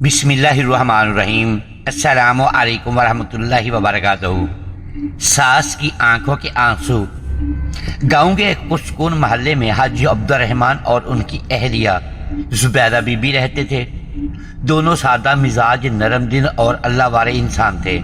بسم اللہ الرحمن الرحیم۔ السلام علیکم ورحمۃ اللہ وبرکاتہ۔ ساس کی آنکھوں کے آنسو۔ گاؤں کے ایک پرسکون محلے میں حاجی عبد الرحمن اور ان کی اہلیہ زبیدہ بی بی رہتے تھے۔ دونوں سادہ مزاج، نرم دل اور اللہ والے انسان تھے۔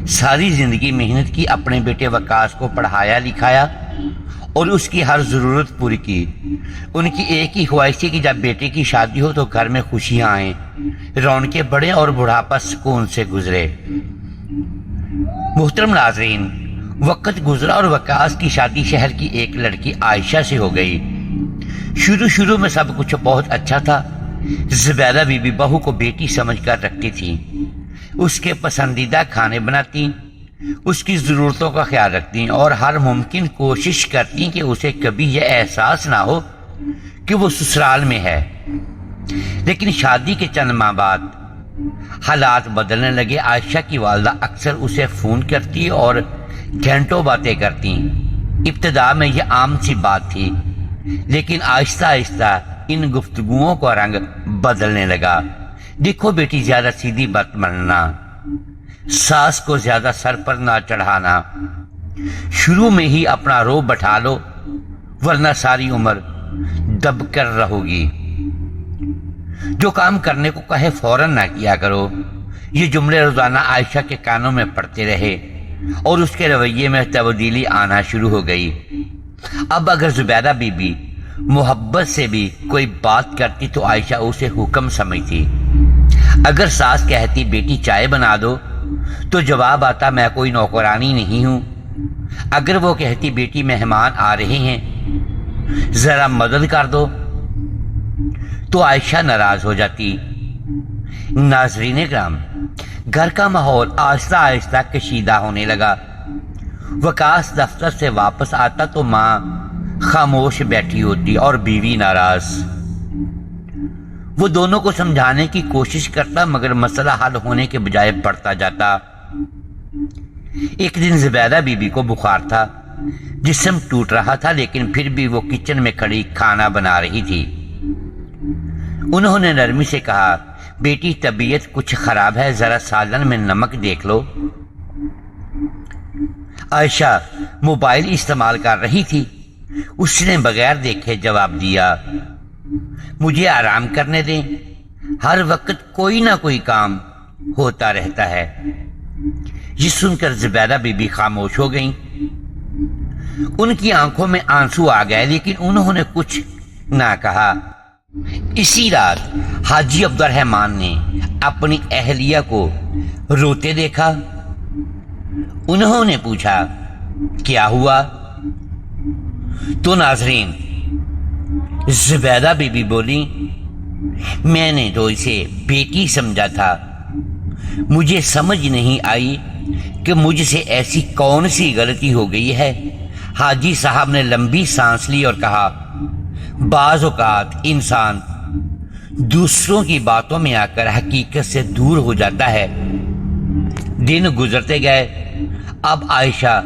ساری زندگی محنت کی، اپنے بیٹے وقاص کو پڑھایا لکھایا اور اس کی ہر ضرورت پوری کی۔ ان کی ایک ہی خواہش تھی کہ جب بیٹے کی شادی ہو تو گھر میں خوشیاں آئیں، رونقیں بڑھیں اور بڑھاپا سکون سے گزرے۔ محترم ناظرین، وقت گزرا اور وقاص کی شادی شہر کی ایک لڑکی عائشہ سے ہو گئی۔ شروع میں سب کچھ بہت اچھا تھا۔ زبیدہ بی بی بہو کو بیٹی سمجھ کر رکھتی تھی، اس کے پسندیدہ کھانے بناتی، اس کی ضرورتوں کا خیال رکھتی اور ہر ممکن کوشش کرتی کہ اسے کبھی یہ احساس نہ ہو کہ وہ سسرال میں ہے۔ لیکن شادی کے چند ماہ بعد حالات بدلنے لگے۔ عائشہ کی والدہ اکثر اسے فون کرتی اور گھنٹوں باتیں کرتی۔ ابتدا میں یہ عام سی بات تھی، لیکن آہستہ آہستہ ان گفتگوؤں کا رنگ بدلنے لگا۔ دیکھو بیٹی، زیادہ سیدھی بات بننا، ساس کو زیادہ سر پر نہ چڑھانا، شروع میں ہی اپنا رو بٹھا لو ورنہ ساری عمر دب کر رہو گی، جو کام کرنے کو کہے فوراً نہ کیا کرو۔ یہ جملے روزانہ عائشہ کے کانوں میں پڑتے رہے اور اس کے رویے میں تبدیلی آنا شروع ہو گئی۔ اب اگر زبیدہ بی بی محبت سے بھی کوئی بات کرتی تو عائشہ اسے حکم سمجھتی۔ اگر ساس کہتی بیٹی چائے بنا دو تو جواب آتا میں کوئی نوکرانی نہیں ہوں۔ اگر وہ کہتی بیٹی مہمان آ رہے ہیں ذرا مدد کر دو تو عائشہ ناراض ہو جاتی۔ ناظرین کرام، گھر کا ماحول آہستہ آہستہ کشیدہ ہونے لگا۔ وقاص دفتر سے واپس آتا تو ماں خاموش بیٹھی ہوتی اور بیوی ناراض۔ وہ دونوں کو سمجھانے کی کوشش کرتا مگر مسئلہ حل ہونے کے بجائے بڑھتا جاتا۔ ایک دن زبیدہ بی بی کو بخار تھا، جسم ٹوٹ رہا تھا، لیکن پھر بھی وہ کچن میں کھڑی کھانا بنا رہی تھی۔ انہوں نے نرمی سے کہا، بیٹی طبیعت کچھ خراب ہے، ذرا سالن میں نمک دیکھ لو۔ عائشہ موبائل استعمال کر رہی تھی، اس نے بغیر دیکھے جواب دیا، مجھے آرام کرنے دیں، ہر وقت کوئی نہ کوئی کام ہوتا رہتا ہے۔ یہ سن کر زبیدہ بی بی خاموش ہو گئیں۔ ان کی آنکھوں میں آنسو آ گئے، لیکن انہوں نے کچھ نہ کہا۔ اسی رات حاجی عبد الرحمن نے اپنی اہلیہ کو روتے دیکھا۔ انہوں نے پوچھا، کیا ہوا؟ تو ناظرین، زبیدہ بی بی بولی، میں نے تو اسے بیٹی سمجھا تھا، مجھے سمجھ نہیں آئی کہ مجھ سے ایسی کون سی غلطی ہو گئی ہے۔ حاجی صاحب نے لمبی سانس لی اور کہا، بعض اوقات انسان دوسروں کی باتوں میں آ کر حقیقت سے دور ہو جاتا ہے۔ دن گزرتے گئے۔ اب عائشہ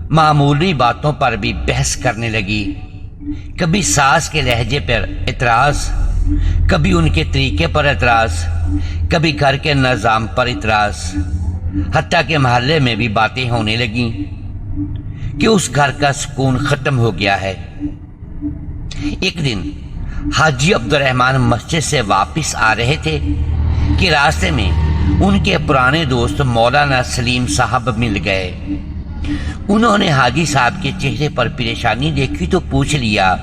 معمولی باتوں پر بھی بحث کرنے لگی۔ کبھی ساس کے لہجے پر اعتراض، کبھی ان کے طریقے پر اعتراض، کبھی گھر کے نظام پر اعتراض، حتیٰ کہ محلے میں بھی باتیں ہونے لگیں کہ اس گھر کا سکون ختم ہو گیا ہے۔ ایک دن حاجی عبد الرحمن مسجد سے واپس آ رہے تھے کہ راستے میں ان کے پرانے دوست مولانا سلیم صاحب مل گئے۔ انہوں نے حاجی صاحب کے چہرے پر پریشانی دیکھی تو پوچھ لیا،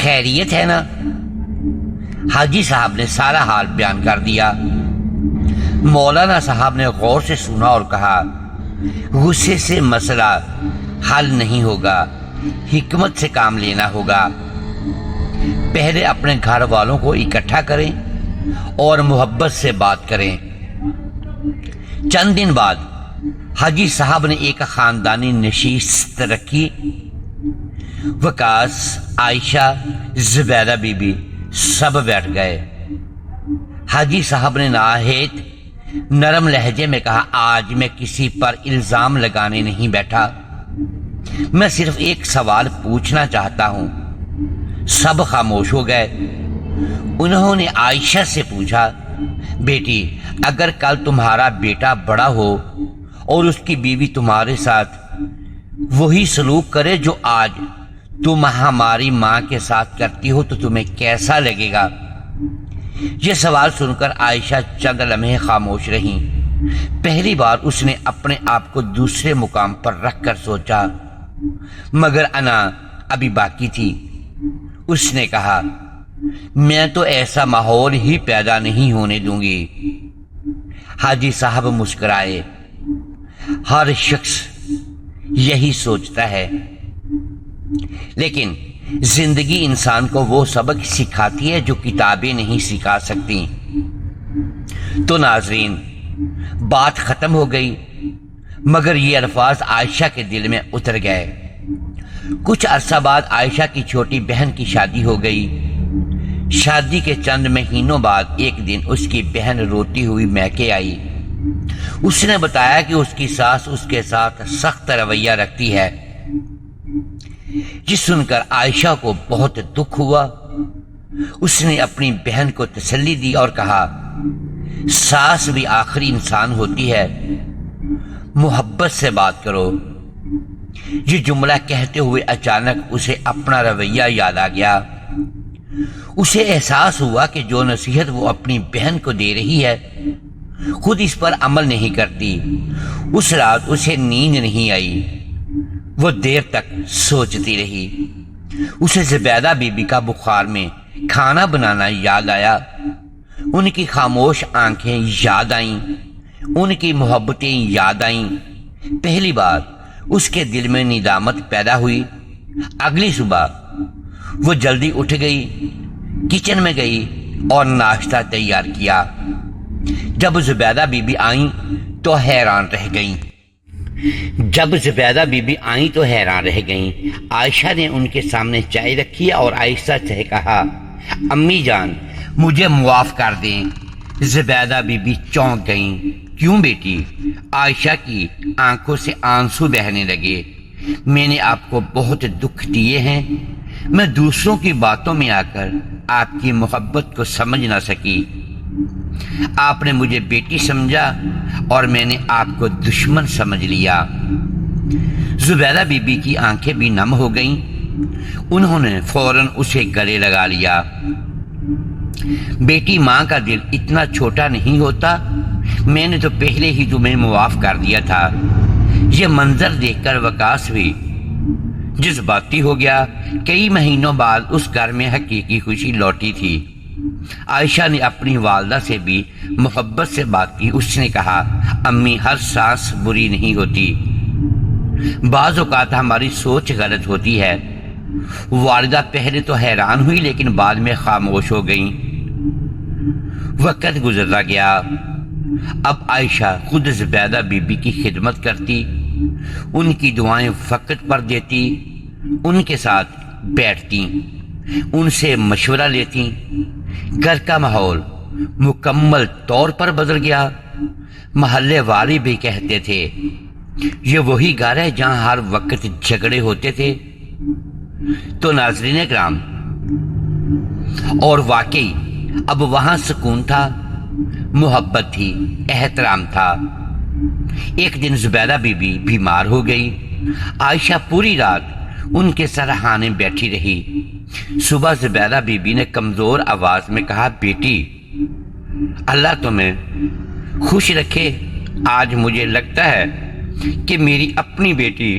خیریت ہے نا؟ حاجی صاحب نے سارا حال بیان کر دیا۔ مولانا صاحب نے غور سے سنا اور کہا، غصے سے مسئلہ حل نہیں ہوگا، حکمت سے کام لینا ہوگا۔ پہلے اپنے گھر والوں کو اکٹھا کریں اور محبت سے بات کریں۔ چند دن بعد حاجی صاحب نے ایک خاندانی نشست رکھی۔ وقاص، عائشہ، زبیدہ بی بی سب بیٹھ گئے۔ حاجی صاحب نے نہایت نرم لہجے میں کہا، آج میں کسی پر الزام لگانے نہیں بیٹھا، میں صرف ایک سوال پوچھنا چاہتا ہوں۔ سب خاموش ہو گئے۔ انہوں نے عائشہ سے پوچھا، بیٹی اگر کل تمہارا بیٹا بڑا ہو اور اس کی بیوی تمہارے ساتھ وہی سلوک کرے جو آج تم ہماری ماں کے ساتھ کرتی ہو تو تمہیں کیسا لگے گا؟ یہ سوال سن کر عائشہ چند لمحے خاموش رہیں۔ پہلی بار اس نے اپنے آپ کو دوسرے مقام پر رکھ کر سوچا، مگر انا ابھی باقی تھی۔ اس نے کہا، میں تو ایسا ماحول ہی پیدا نہیں ہونے دوں گی۔ حاجی صاحب مسکرائے، ہر شخص یہی سوچتا ہے، لیکن زندگی انسان کو وہ سبق سکھاتی ہے جو کتابیں نہیں سکھا سکتی۔ تو ناظرین، بات ختم ہو گئی، مگر یہ الفاظ عائشہ کے دل میں اتر گئے۔ کچھ عرصہ بعد عائشہ کی چھوٹی بہن کی شادی ہو گئی۔ شادی کے چند مہینوں بعد ایک دن اس کی بہن روتی ہوئی میکے آئی۔ اس نے بتایا کہ اس کی ساس اس کے ساتھ سخت رویہ رکھتی ہے۔ یہ سن کر عائشہ کو بہت دکھ ہوا۔ اس نے اپنی بہن کو تسلی دی اور کہا، ساس بھی آخری انسان ہوتی ہے، محبت سے بات کرو۔ یہ جملہ کہتے ہوئے اچانک اسے اپنا رویہ یاد آ گیا۔ اسے احساس ہوا کہ جو نصیحت وہ اپنی بہن کو دے رہی ہے خود اس پر عمل نہیں کرتی۔ اس رات اسے نیند نہیں آئی، وہ دیر تک سوچتی رہی۔ اسے زبیدہ بی بی کا بخار میں کھانا بنانا یاد آیا، ان کی خاموش آنکھیں یاد آئیں، ان کی محبتیں یاد آئیں۔ پہلی بار اس کے دل میں ندامت پیدا ہوئی۔ اگلی صبح وہ جلدی اٹھ گئی، کچن میں گئی اور ناشتہ تیار کیا۔ جب زبیدہ بی بی آئیں تو حیران رہ گئیں۔ عائشہ نے ان کے سامنے چائے رکھی اور آہستہ سے کہا، امی جان مجھے معاف کر دیں۔ زبیدہ بی بی چونک گئیں۔ کیوں بیٹی؟ عائشہ کی آنکھوں سے آنسو بہنے لگے۔ میں نے آپ کو بہت دکھ دیے ہیں، میں دوسروں کی باتوں میں آ کر آپ کی محبت کو سمجھ نہ سکی۔ آپ نے مجھے بیٹی سمجھا اور میں نے آپ کو دشمن سمجھ لیا۔ زبیدہ بی بی کی آنکھیں بھی نم ہو گئیں۔ انہوں نے فوراً اسے گلے لگا لیا۔ بیٹی، ماں کا دل اتنا چھوٹا نہیں ہوتا، میں نے تو پہلے ہی تمہیں معاف کر دیا تھا۔ یہ منظر دیکھ کر وقاص بھی جذباتی ہو گیا۔ کئی مہینوں بعد اس گھر میں حقیقی خوشی لوٹی تھی۔ عائشہ نے اپنی والدہ سے بھی محبت سے بات کی۔ اس نے کہا، امی ہر سانس بری نہیں ہوتی، بعض اوقات ہماری سوچ غلط ہوتی ہے۔ والدہ پہلے تو حیران ہوئی لیکن بعد میں خاموش ہو گئیں۔ وقت گزرتا گیا۔ اب عائشہ خود زبیدہ بی بی کی خدمت کرتی، ان کی دعائیں وقت پر دیتی، ان کے ساتھ بیٹھتی، ان سے مشورہ لیتی۔ گھر کا ماحول مکمل طور پر بدل گیا۔ محلے والے بھی کہتے تھے، یہ وہی گھر ہے جہاں ہر وقت جھگڑے ہوتے تھے۔ تو ناظرین کرام، اور واقعی اب وہاں سکون تھا، محبت تھی، احترام تھا۔ ایک دن زبیدہ بی بی بیمار ہو گئی۔ عائشہ پوری رات ان کے سرہانے بیٹھی رہی۔ صبح زبیدہ بی بی نے کمزور آواز میں کہا، بیٹی اللہ تمہیں خوش رکھے، آج مجھے لگتا ہے کہ میری اپنی بیٹی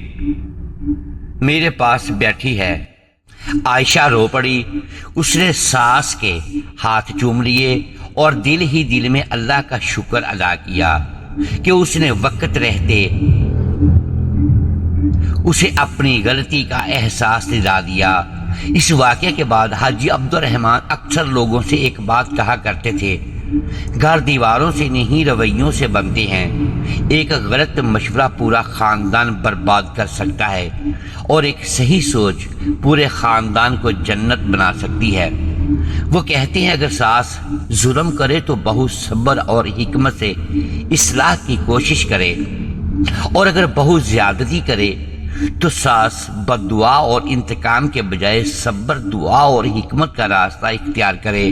میرے پاس بیٹھی ہے۔ عائشہ رو پڑی۔ اس نے ساس کے ہاتھ چوم لیے اور دل ہی دل میں اللہ کا شکر ادا کیا کہ اس نے وقت رہتے اسے اپنی غلطی کا احساس دلا دیا۔ اس واقعے کے بعد حاجی عبد الرحمن اکثر لوگوں سے ایک بات کہا کرتے تھے، گھر دیواروں سے نہیں رویوں سے بنتے ہیں۔ ایک غلط مشورہ پورا خاندان برباد کر سکتا ہے اور ایک صحیح سوچ پورے خاندان کو جنت بنا سکتی ہے۔ وہ کہتے ہیں اگر ساس ظلم کرے تو بہو صبر اور حکمت سے اصلاح کی کوشش کرے، اور اگر بہو زیادتی کرے تو ساس بد دعا اور انتقام کے بجائے صبر، دعا اور حکمت کا راستہ اختیار کرے۔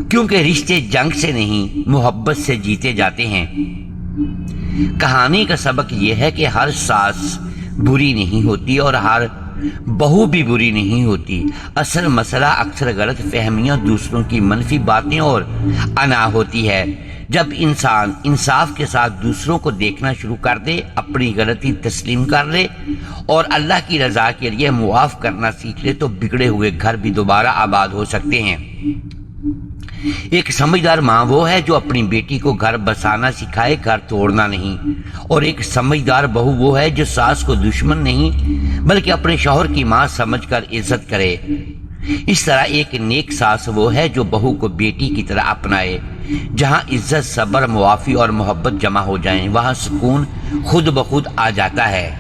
کیونکہ رشتے جنگ سے نہیں محبت سے جیتے جاتے ہیں۔ کہانی کا سبق یہ ہے کہ ہر ساس بری نہیں ہوتی اور ہر بہو بھی بری نہیں ہوتی۔ اصل مسئلہ اکثر غلط فہمیاں، دوسروں کی منفی باتیں اور انا ہوتی ہے۔ جب انسان انصاف کے ساتھ دوسروں کو دیکھنا شروع کر دے، اپنی غلطی تسلیم کر لے اور اللہ کی رضا کے لیے معاف کرنا سیکھ لے تو بگڑے ہوئے گھر بھی دوبارہ آباد ہو سکتے ہیں۔ ایک سمجھدار ماں وہ ہے جو اپنی بیٹی کو گھر بسانا سکھائے، گھر توڑنا نہیں۔ اور ایک سمجھدار بہو وہ ہے جو ساس کو دشمن نہیں بلکہ اپنے شوہر کی ماں سمجھ کر عزت کرے۔ اس طرح ایک نیک ساس وہ ہے جو بہو کو بیٹی کی طرح اپنائے۔ جہاں عزت، صبر، معافی اور محبت جمع ہو جائیں، وہاں سکون خود بخود آ جاتا ہے۔